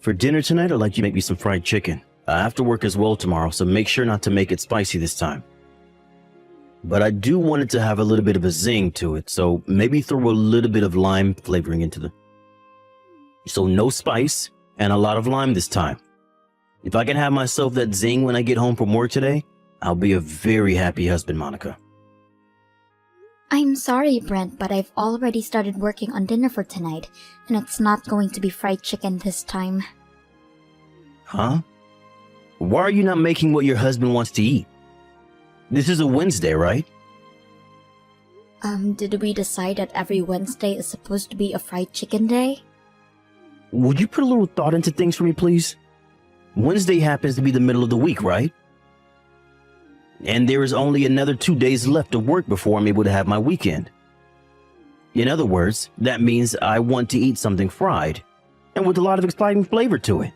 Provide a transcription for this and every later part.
For dinner tonight, I'd like you to make me some fried chicken. I have to work as well tomorrow, so make sure not to make it spicy this time. But I do want it to have a little bit of a zing to it, so maybe throw a little bit of lime flavoring into the... So no spice and a lot of lime this time. If I can have myself that zing when I get home from work today, I'll be a very happy husband, Monica. I'm sorry, Brent, but I've already started working on dinner for tonight, and it's not going to be fried chicken this time. Huh? Why are you not making what your husband wants to eat? This is a Wednesday, right? Did we decide that every Wednesday is supposed to be a fried chicken day? Would you put a little thought into things for me, please? Wednesday happens to be the middle of the week, right? And there is only another 2 days left of work before I'm able to have my weekend. In other words, that means I want to eat something fried, and with a lot of exciting flavor to it.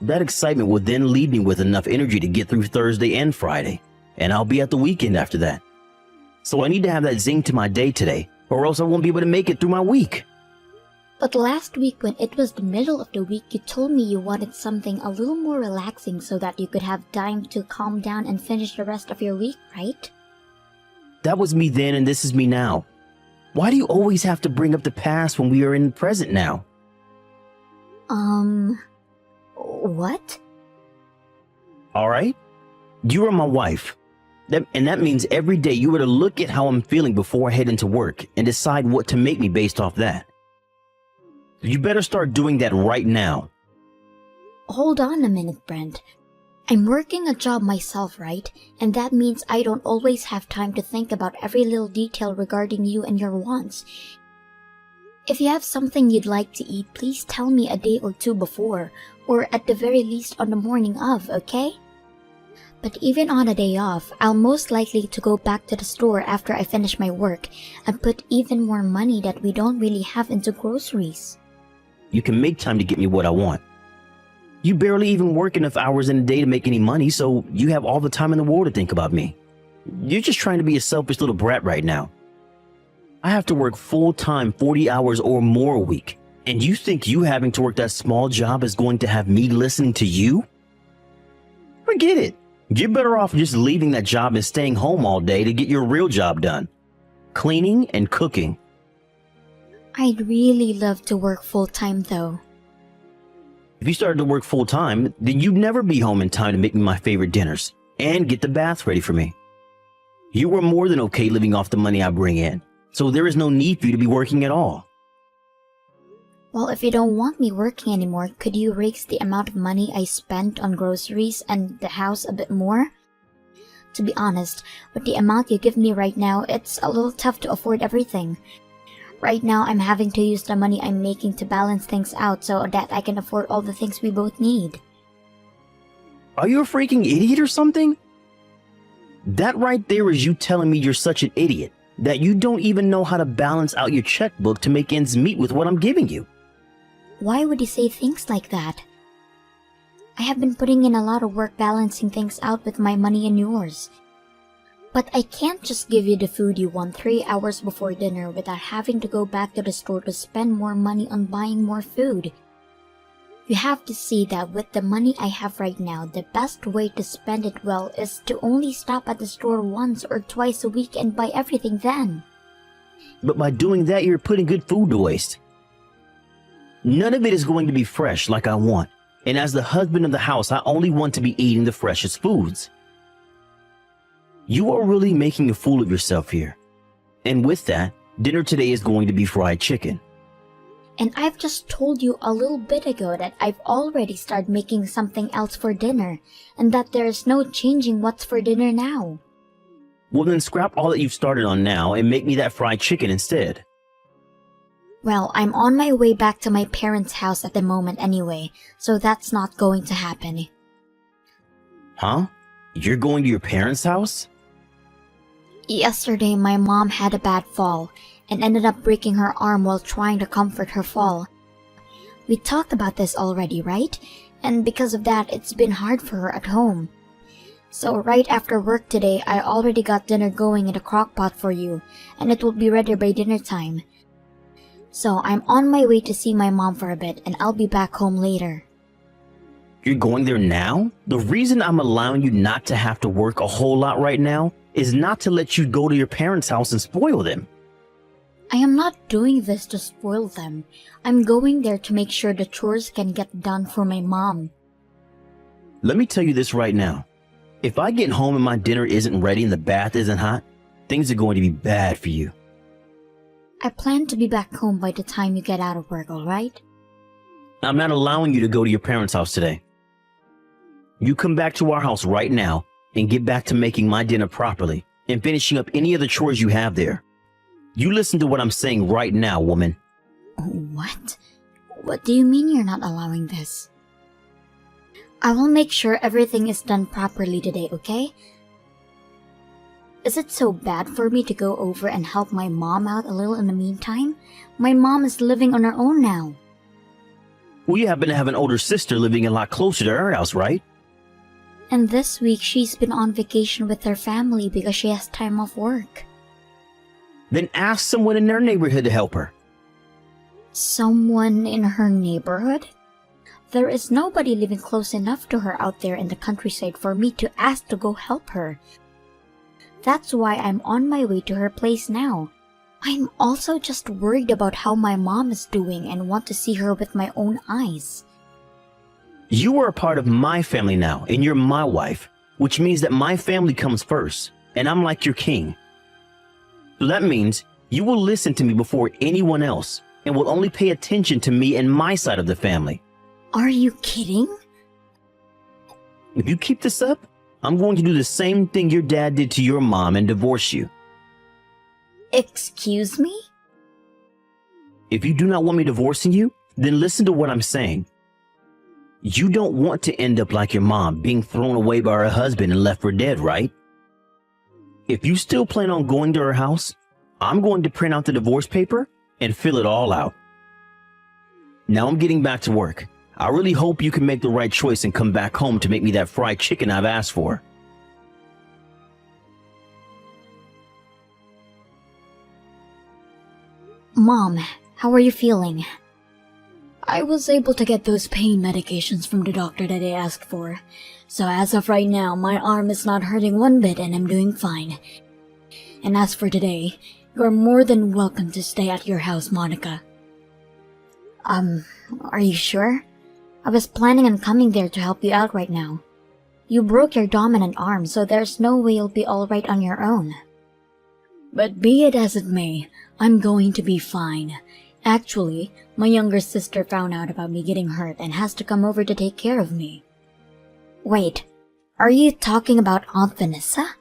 That excitement will then leave me with enough energy to get through Thursday and Friday, and I'll be at the weekend after that. So I need to have that zing to my day today, or else I won't be able to make it through my week. But last week when it was the middle of the week, you told me you wanted something a little more relaxing so that you could have time to calm down and finish the rest of your week, right? That was me then and this is me now. Why do you always have to bring up the past when we are in the present now? What? Alright? You are my wife. And that means every day you were to look at how I'm feeling before I head into work and decide what to make me based off that. You better start doing that right now. Hold on a minute, Brent. I'm working a job myself, right? And that means I don't always have time to think about every little detail regarding you and your wants. If you have something you'd like to eat, please tell me a day or two before, or at the very least on the morning of, okay? But even on a day off, I'll most likely to go back to the store after I finish my work and put even more money that we don't really have into groceries. You can make time to get me what I want. You barely even work enough hours in a day to make any money, so you have all the time in the world to think about me. You're just trying to be a selfish little brat right now. I have to work full-time 40 hours or more a week, and you think you having to work that small job is going to have me listening to you? Forget it. You're better off just leaving that job and staying home all day to get your real job done. Cleaning and cooking. I'd really love to work full-time though. If you started to work full-time, then you'd never be home in time to make me my favorite dinners and get the bath ready for me. You are more than okay living off the money I bring in, so there is no need for you to be working at all. Well, if you don't want me working anymore, could you raise the amount of money I spent on groceries and the house a bit more? To be honest, with the amount you give me right now, it's a little tough to afford everything. Right now, I'm having to use the money I'm making to balance things out so that I can afford all the things we both need. Are you a freaking idiot or something? That right there is you telling me you're such an idiot that you don't even know how to balance out your checkbook to make ends meet with what I'm giving you. Why would you say things like that? I have been putting in a lot of work balancing things out with my money and yours. But I can't just give you the food you want 3 hours before dinner without having to go back to the store to spend more money on buying more food. You have to see that with the money I have right now, the best way to spend it well is to only stop at the store once or twice a week and buy everything then. But by doing that, you're putting good food to waste. None of it is going to be fresh like I want. And as the husband of the house, I only want to be eating the freshest foods. You are really making a fool of yourself here. And with that, dinner today is going to be fried chicken. And I've just told you a little bit ago that I've already started making something else for dinner, and that there is no changing what's for dinner now. Well then scrap all that you've started on now and make me that fried chicken instead. Well, I'm on my way back to my parents' house at the moment anyway, so that's not going to happen. Huh? You're going to your parents' house? Yesterday, my mom had a bad fall and ended up breaking her arm while trying to comfort her fall. We talked about this already, right? And because of that, it's been hard for her at home. So right after work today, I already got dinner going in the crock pot for you, and it will be ready by dinner time. So I'm on my way to see my mom for a bit and I'll be back home later. You're going there now? The reason I'm allowing you not to have to work a whole lot right now is not to let you go to your parents' house and spoil them. I am not doing this to spoil them. I'm going there to make sure the chores can get done for my mom. Let me tell you this right now. If I get home and my dinner isn't ready and the bath isn't hot, things are going to be bad for you. I plan to be back home by the time you get out of work, alright? I'm not allowing you to go to your parents' house today. You come back to our house right now and get back to making my dinner properly and finishing up any other chores you have there. You listen to what I'm saying right now, woman. What? What do you mean you're not allowing this? I will make sure everything is done properly today, okay? Is it so bad for me to go over and help my mom out a little in the meantime? My mom is living on her own now. Well, you happen to have an older sister living a lot closer to her house, right? And this week she's been on vacation with her family because she has time off work. Then ask someone in their neighborhood to help her. Someone in her neighborhood? There is nobody living close enough to her out there in the countryside for me to ask to go help her. That's why I'm on my way to her place now. I'm also just worried about how my mom is doing and want to see her with my own eyes. You are a part of my family now, and you're my wife, which means that my family comes first, and I'm like your king. So that means you will listen to me before anyone else, and will only pay attention to me and my side of the family. Are you kidding? If you keep this up, I'm going to do the same thing your dad did to your mom and divorce you. Excuse me? If you do not want me divorcing you, then listen to what I'm saying. You don't want to end up like your mom, being thrown away by her husband and left for dead, right? If you still plan on going to her house, I'm going to print out the divorce paper and fill it all out. Now I'm getting back to work. I really hope you can make the right choice and come back home to make me that fried chicken I've asked for. Mom, how are you feeling? I was able to get those pain medications from the doctor that I asked for. So as of right now, my arm is not hurting one bit and I'm doing fine. And as for today, you're more than welcome to stay at your house, Monica. Are you sure? I was planning on coming there to help you out right now. You broke your dominant arm, so there's no way you'll be alright on your own. But be it as it may, I'm going to be fine. Actually, my younger sister found out about me getting hurt and has to come over to take care of me. Wait, are you talking about Aunt Vanessa?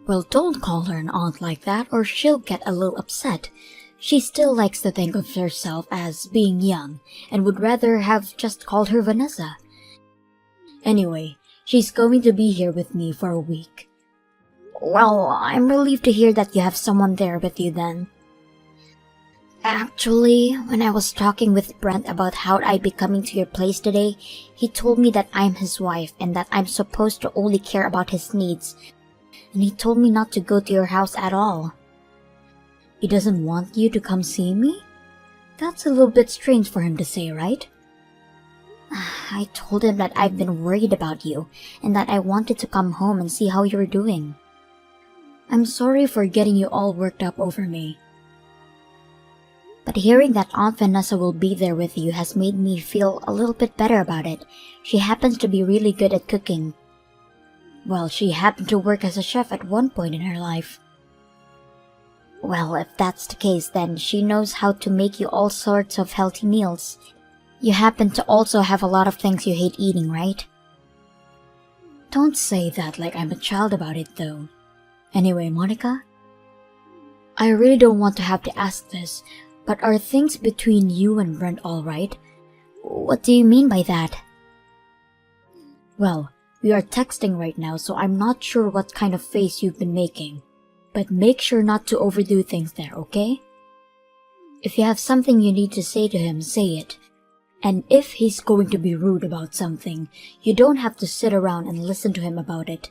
Well, don't call her an aunt like that or she'll get a little upset. She still likes to think of herself as being young and would rather have just called her Vanessa. Anyway, she's going to be here with me for a week. Well, I'm relieved to hear that you have someone there with you then. Actually, when I was talking with Brent about how I'd be coming to your place today, he told me that I'm his wife and that I'm supposed to only care about his needs. And he told me not to go to your house at all. He doesn't want you to come see me? That's a little bit strange for him to say, right? I told him that I've been worried about you and that I wanted to come home and see how you're doing. I'm sorry for getting you all worked up over me. But hearing that Aunt Vanessa will be there with you has made me feel a little bit better about it. She happens to be really good at cooking. Well, she happened to work as a chef at one point in her life. Well, if that's the case, then she knows how to make you all sorts of healthy meals. You happen to also have a lot of things you hate eating, right? Don't say that like I'm a child about it, though. Anyway, Monica, I really don't want to have to ask this, but are things between you and Brent all right? What do you mean by that? Well, we are texting right now, so I'm not sure what kind of face you've been making. But make sure not to overdo things there, okay? If you have something you need to say to him, say it. And if he's going to be rude about something, you don't have to sit around and listen to him about it.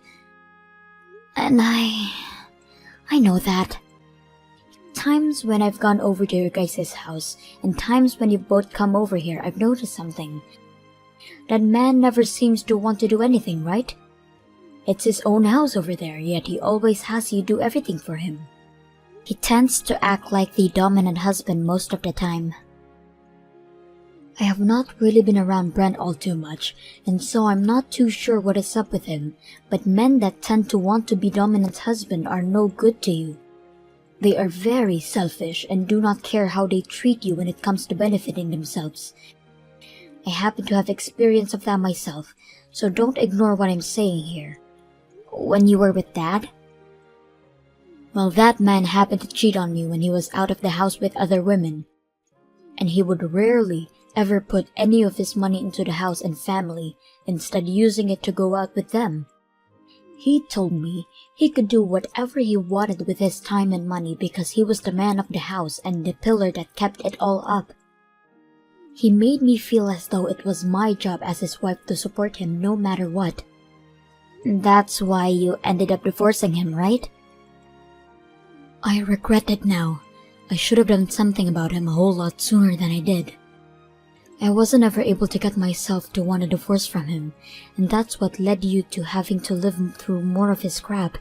And I know that. times when I've gone over to your guys' house, and times when you both come over here, I've noticed something. That man never seems to want to do anything, right? It's his own house over there, yet he always has you do everything for him. He tends to act like the dominant husband most of the time. I have not really been around Brent all too much, and so I'm not too sure what is up with him, but men that tend to want to be dominant husband are no good to you. They are very selfish and do not care how they treat you when it comes to benefiting themselves. I happen to have experience of that myself, so don't ignore what I'm saying here. When you were with Dad? Well, that man happened to cheat on me when he was out of the house with other women. And he would rarely ever put any of his money into the house and family, instead using it to go out with them. He told me he could do whatever he wanted with his time and money because he was the man of the house and the pillar that kept it all up. He made me feel as though it was my job as his wife to support him no matter what. That's why you ended up divorcing him, right? I regret it now. I should have done something about him a whole lot sooner than I did. I wasn't ever able to get myself to want a divorce from him, and that's what led you to having to live through more of his crap.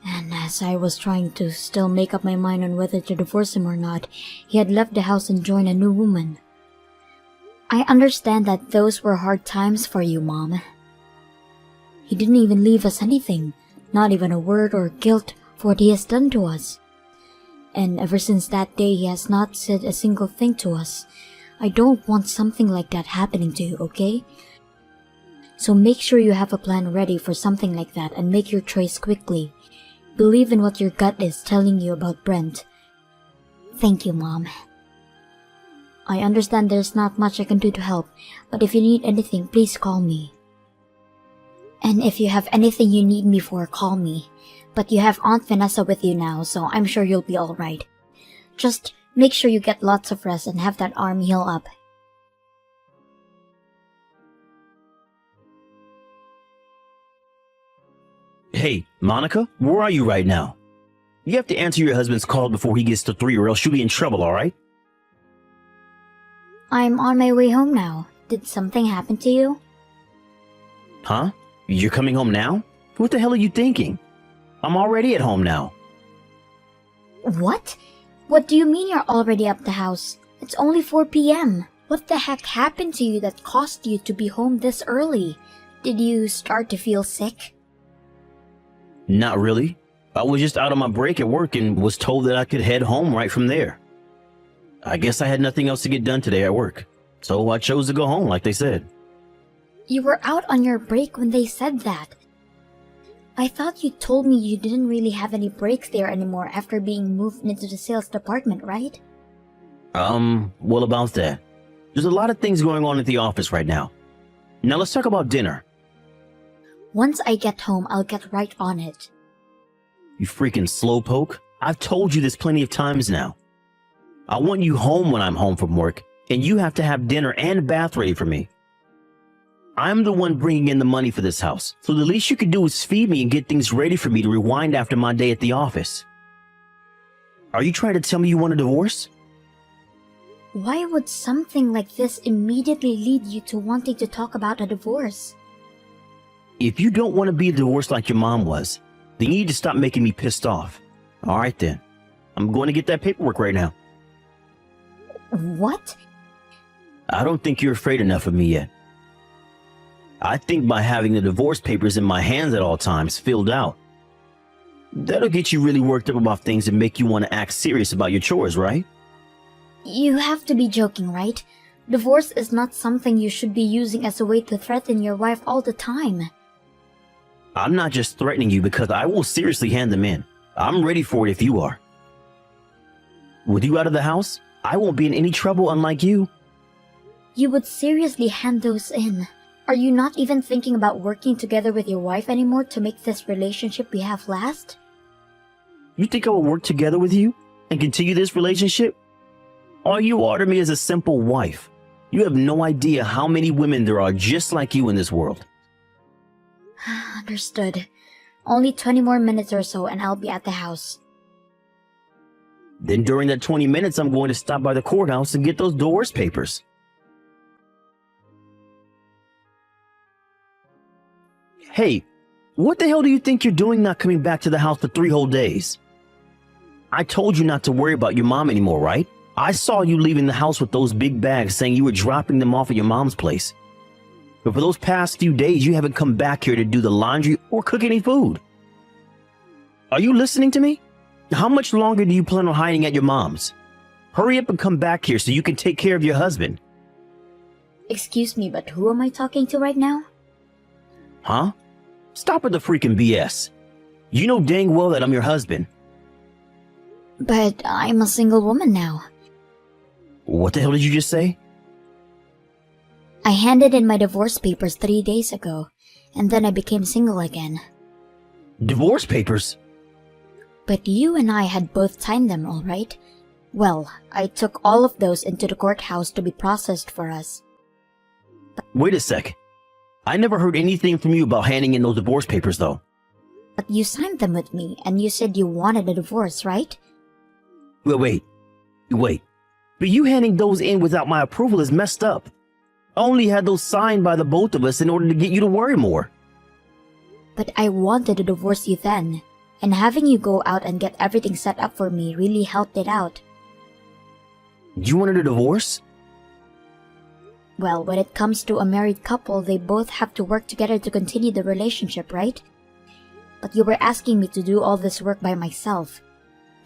And as I was trying to still make up my mind on whether to divorce him or not, he had left the house and joined a new woman. I understand that those were hard times for you, Mom. He didn't even leave us anything, not even a word or guilt for what he has done to us. And ever since that day, he has not said a single thing to us. I don't want something like that happening to you, okay? So make sure you have a plan ready for something like that and make your choice quickly. Believe in what your gut is telling you about Brent. Thank you, Mom. I understand there's not much I can do to help, but if you need anything, please call me. And if you have anything you need me for, call me. But you have Aunt Vanessa with you now, so I'm sure you'll be alright. Just make sure you get lots of rest and have that arm heal up. Hey, Monica, where are you right now? You have to answer your husband's call before he gets to 3 or else you'll be in trouble, alright? I'm on my way home now. Did something happen to you? Huh? You're coming home now? What the hell are you thinking? I'm already at home now. What? What do you mean you're already up the house? It's only 4 p.m. What the heck happened to you that caused you to be home this early? Did you start to feel sick? Not really. I was just out on my break at work and was told that I could head home right from there. I guess I had nothing else to get done today at work, so I chose to go home like they said. You were out on your break when they said that. I thought you told me you didn't really have any breaks there anymore after being moved into the sales department, right? Well, about that. There's a lot of things going on at the office right now. Now let's talk about dinner. Once I get home, I'll get right on it. You freaking slowpoke. I've told you this plenty of times now. I want you home when I'm home from work, and you have to have dinner and a bath ready for me. I'm the one bringing in the money for this house, so the least you could do is feed me and get things ready for me to rewind after my day at the office. Are you trying to tell me you want a divorce? Why would something like this immediately lead you to wanting to talk about a divorce? If you don't want to be divorced like your mom was, then you need to stop making me pissed off. All right then. I'm going to get that paperwork right now. What? I don't think you're afraid enough of me yet. I think by having the divorce papers in my hands at all times filled out, that'll get you really worked up about things and make you want to act serious about your chores, right? You have to be joking, right? Divorce is not something you should be using as a way to threaten your wife all the time. I'm not just threatening you because I will seriously hand them in. I'm ready for it if you are. With you out of the house, I won't be in any trouble unlike you. You would seriously hand those in. Are you not even thinking about working together with your wife anymore to make this relationship we have last? You think I will work together with you and continue this relationship? All you are to me is a simple wife. You have no idea how many women there are just like you in this world. Understood. Only 20 more minutes or so and I'll be at the house. Then during that 20 minutes, I'm going to stop by the courthouse and get those divorce papers. Hey, what the hell do you think you're doing not coming back to the house for 3 whole days? I told you not to worry about your mom anymore, right? I saw you leaving the house with those big bags saying you were dropping them off at your mom's place. But for those past few days, you haven't come back here to do the laundry or cook any food. Are you listening to me? How much longer do you plan on hiding at your mom's? Hurry up and come back here so you can take care of your husband. Excuse me, but who am I talking to right now? Huh? Stop with the freaking BS. You know dang well that I'm your husband. But I'm a single woman now. What the hell did you just say? I handed in my divorce papers 3 days ago, and then I became single again. Divorce papers? But you and I had both signed them, all right? Well, I took all of those into the courthouse to be processed for us. Wait a sec. I never heard anything from you about handing in those divorce papers, though. But you signed them with me, and you said you wanted a divorce, right? Wait. But you handing those in without my approval is messed up. I only had those signed by the both of us in order to get you to worry more. But I wanted to divorce you then, and having you go out and get everything set up for me really helped it out. You wanted a divorce? Well, when it comes to a married couple, they both have to work together to continue the relationship, right? But you were asking me to do all this work by myself.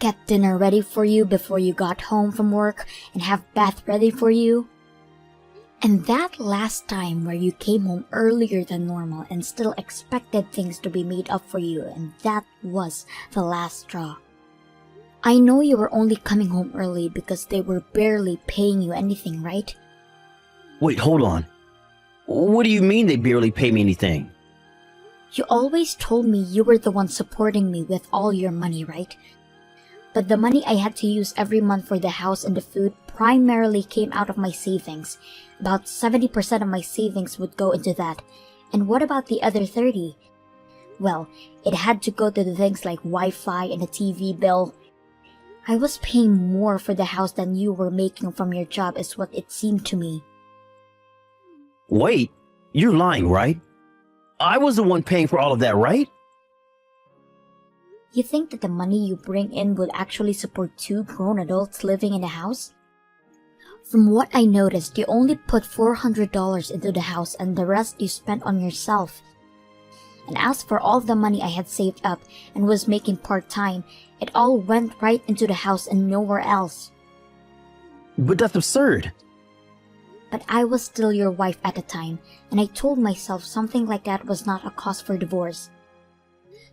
Get dinner ready for you before you got home from work, and have bath ready for you. And that last time where you came home earlier than normal and still expected things to be made up for you, and that was the last straw. I know you were only coming home early because they were barely paying you anything, right? Wait, hold on. What do you mean they barely pay me anything? You always told me you were the one supporting me with all your money, right? But the money I had to use every month for the house and the food primarily came out of my savings. About 70% of my savings would go into that. And what about the other 30? Well, it had to go to the things like Wi-Fi and a TV bill. I was paying more for the house than you were making from your job is what it seemed to me. Wait, you're lying, right? I was the one paying for all of that, right? You think that the money you bring in would actually support 2 grown adults living in the house? From what I noticed, you only put $400 into the house and the rest you spent on yourself. And as for all the money I had saved up and was making part-time, it all went right into the house and nowhere else. But that's absurd. But I was still your wife at the time, and I told myself something like that was not a cause for divorce.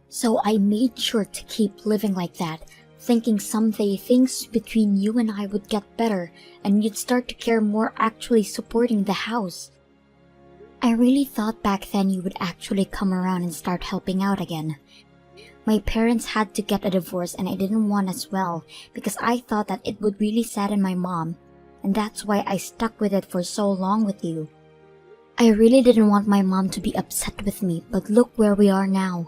So I made sure to keep living like that, thinking someday things between you and I would get better and you'd start to care more actually supporting the house. I really thought back then you would actually come around and start helping out again. My parents had to get a divorce and I didn't want as well because I thought that it would really sadden my mom, and that's why I stuck with it for so long with you. I really didn't want my mom to be upset with me, but look where we are now.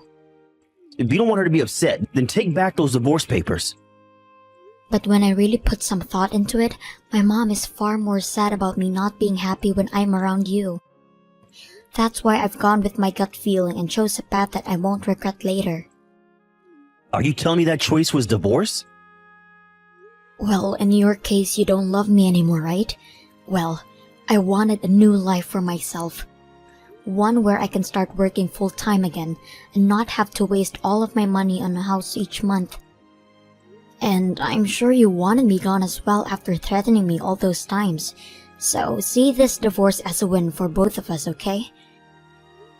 If you don't want her to be upset, then take back those divorce papers. But when I really put some thought into it, my mom is far more sad about me not being happy when I'm around you. That's why I've gone with my gut feeling and chose a path that I won't regret later. Are you telling me that choice was divorce? Well, in your case, you don't love me anymore, right? Well, I wanted a new life for myself. One where I can start working full-time again and not have to waste all of my money on a house each month. And I'm sure you wanted me gone as well after threatening me all those times. So see this divorce as a win for both of us, okay?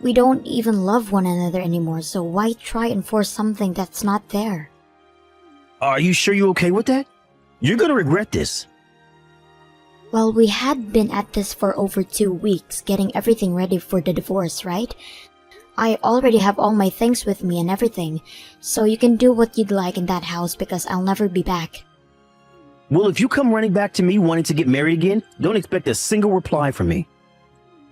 We don't even love one another anymore, so why try and force something that's not there? Are you sure you're okay with that? You're gonna regret this. Well, we had been at this for over 2 weeks, getting everything ready for the divorce, right? I already have all my things with me and everything, so you can do what you'd like in that house because I'll never be back. Well, if you come running back to me wanting to get married again, don't expect a single reply from me.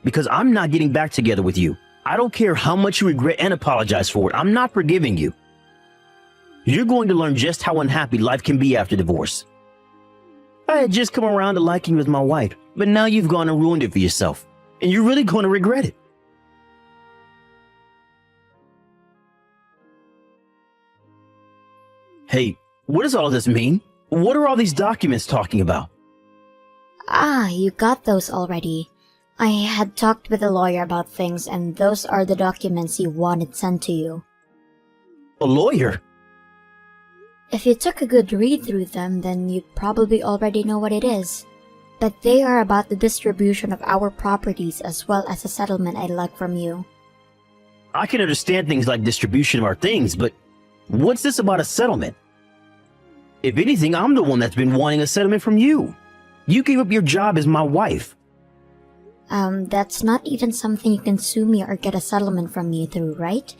Because I'm not getting back together with you. I don't care how much you regret and apologize for it. I'm not forgiving you. You're going to learn just how unhappy life can be after divorce. I had just come around to liking you as my wife, but now you've gone and ruined it for yourself, and you're really going to regret it. Hey, what does all this mean? What are all these documents talking about? Ah, you got those already. I had talked with a lawyer about things, and those are the documents you wanted sent to you. A lawyer? If you took a good read through them, then you'd probably already know what it is. But they are about the distribution of our properties as well as a settlement I'd like from you. I can understand things like distribution of our things, but what's this about a settlement? If anything, I'm the one that's been wanting a settlement from you. You gave up your job as my wife. That's not even something you can sue me or get a settlement from me through, right?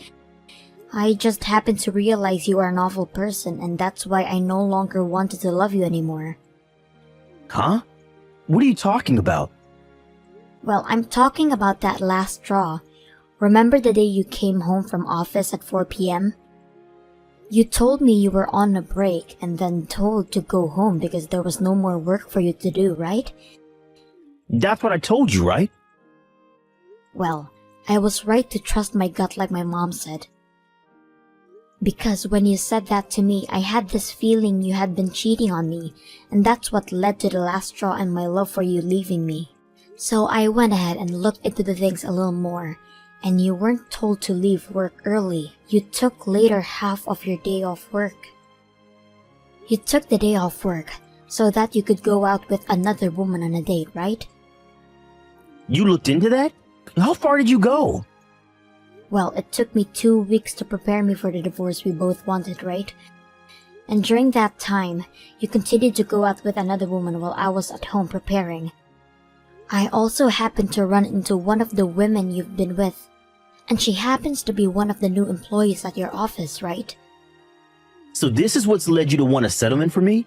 I just happened to realize you are an awful person, and that's why I no longer wanted to love you anymore. Huh? What are you talking about? Well, I'm talking about that last straw. Remember the day you came home from office at 4 p.m.? You told me you were on a break and then told to go home because there was no more work for you to do, right? That's what I told you, right? Well, I was right to trust my gut like my mom said. Because when you said that to me, I had this feeling you had been cheating on me, and that's what led to the last straw and my love for you leaving me. So I went ahead and looked into the things a little more, and you weren't told to leave work early. You took later half of your day off work. You took the day off work so that you could go out with another woman on a date, right? You looked into that? How far did you go? Well, it took me 2 weeks to prepare me for the divorce we both wanted, right? And during that time, you continued to go out with another woman while I was at home preparing. I also happened to run into one of the women you've been with, and she happens to be one of the new employees at your office, right? So this is what's led you to want a settlement for me?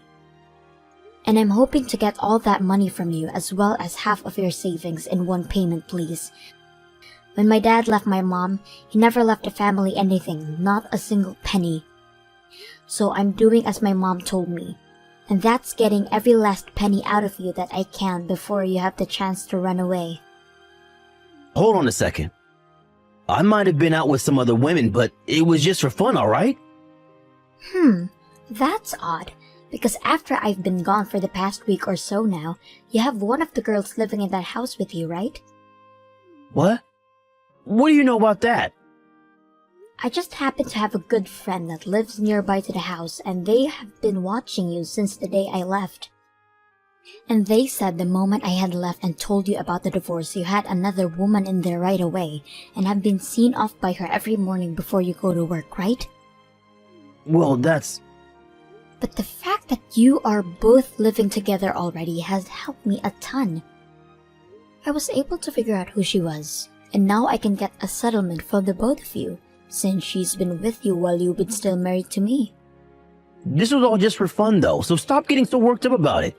And I'm hoping to get all that money from you as well as half of your savings in one payment, please. When my dad left my mom, he never left the family anything, not a single penny. So I'm doing as my mom told me, and that's getting every last penny out of you that I can before you have the chance to run away. Hold on a second. I might have been out with some other women, but it was just for fun, alright? That's odd, because after I've been gone for the past week or so now, you have one of the girls living in that house with you, right? What? What do you know about that? I just happen to have a good friend that lives nearby to the house, and they have been watching you since the day I left. And they said the moment I had left and told you about the divorce, you had another woman in there right away, and have been seen off by her every morning before you go to work, right? Well, that's... But the fact that you are both living together already has helped me a ton. I was able to figure out who she was, and now I can get a settlement from the both of you, since she's been with you while you've been still married to me. This was all just for fun, though, so stop getting so worked up about it.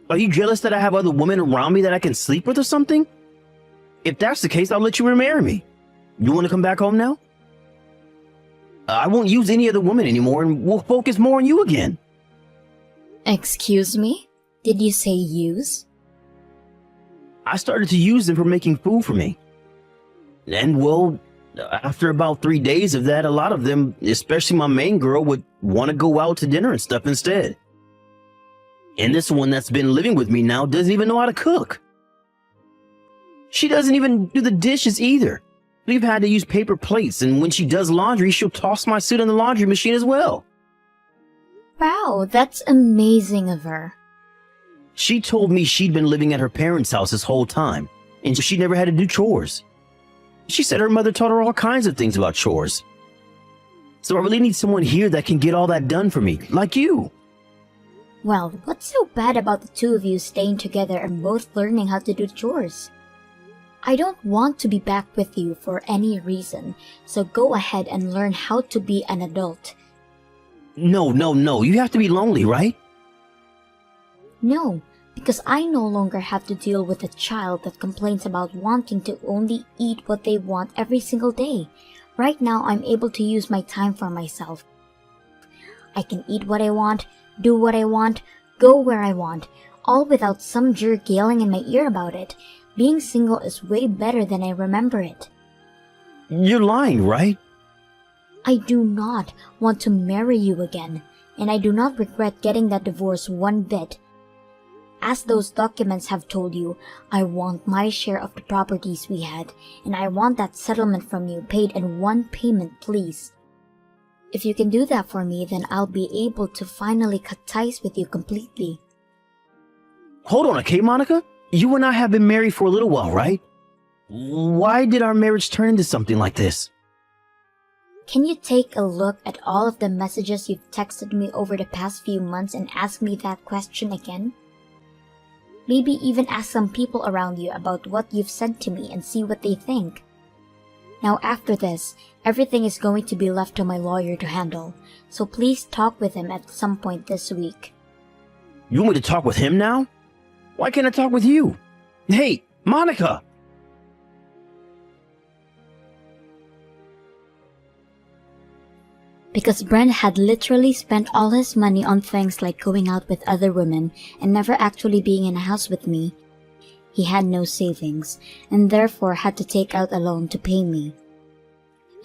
Are you jealous that I have other women around me that I can sleep with or something? If that's the case, I'll let you remarry me. You want to come back home now? I won't use any other woman anymore, and we'll focus more on you again. Excuse me? Did you say use? I started to use them for making food for me. And, well, after about 3 days of that, a lot of them, especially my main girl, would want to go out to dinner and stuff instead. And this one that's been living with me now doesn't even know how to cook. She doesn't even do the dishes either. We've had to use paper plates, and when she does laundry, she'll toss my suit in the laundry machine as well. Wow, that's amazing of her. She told me she'd been living at her parents' house this whole time, and she never had to do chores. She said her mother taught her all kinds of things about chores. So I really need someone here that can get all that done for me, like you. Well, what's so bad about the two of you staying together and both learning how to do chores? I don't want to be back with you for any reason, so go ahead and learn how to be an adult. No, you have to be lonely, right? No, because I no longer have to deal with a child that complains about wanting to only eat what they want every single day. Right now, I'm able to use my time for myself. I can eat what I want, do what I want, go where I want, all without some jerk yelling in my ear about it. Being single is way better than I remember it. You're lying, right? I do not want to marry you again, and I do not regret getting that divorce one bit. As those documents have told you, I want my share of the properties we had, and I want that settlement from you paid in one payment, please. If you can do that for me, then I'll be able to finally cut ties with you completely. Hold on, okay, Monica? You and I have been married for a little while, right? Why did our marriage turn into something like this? Can you take a look at all of the messages you've texted me over the past few months and ask me that question again? Maybe even ask some people around you about what you've sent to me and see what they think. Now after this, everything is going to be left to my lawyer to handle, so please talk with him at some point this week. You want me to talk with him now? Why can't I talk with you? Hey, Monica! Because Brent had literally spent all his money on things like going out with other women and never actually being in a house with me. He had no savings, and therefore had to take out a loan to pay me.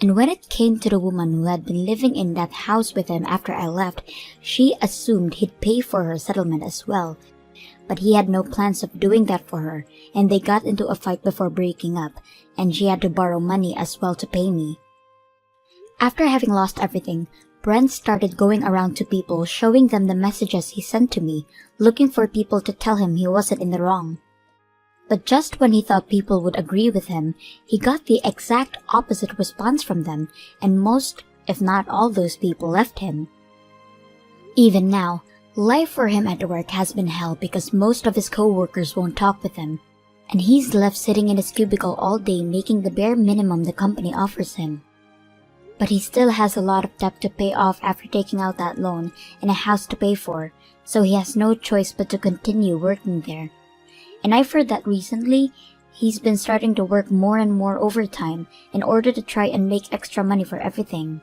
And when it came to the woman who had been living in that house with him after I left, she assumed he'd pay for her settlement as well. But he had no plans of doing that for her, and they got into a fight before breaking up, and she had to borrow money as well to pay me. After having lost everything, Brent started going around to people, showing them the messages he sent to me, looking for people to tell him he wasn't in the wrong. But just when he thought people would agree with him, he got the exact opposite response from them, and most, if not all those people left him. Even now, life for him at work has been hell because most of his co-workers won't talk with him, and he's left sitting in his cubicle all day making the bare minimum the company offers him. But he still has a lot of debt to pay off after taking out that loan and a house to pay for, so he has no choice but to continue working there. And I've heard that recently, he's been starting to work more and more overtime in order to try and make extra money for everything.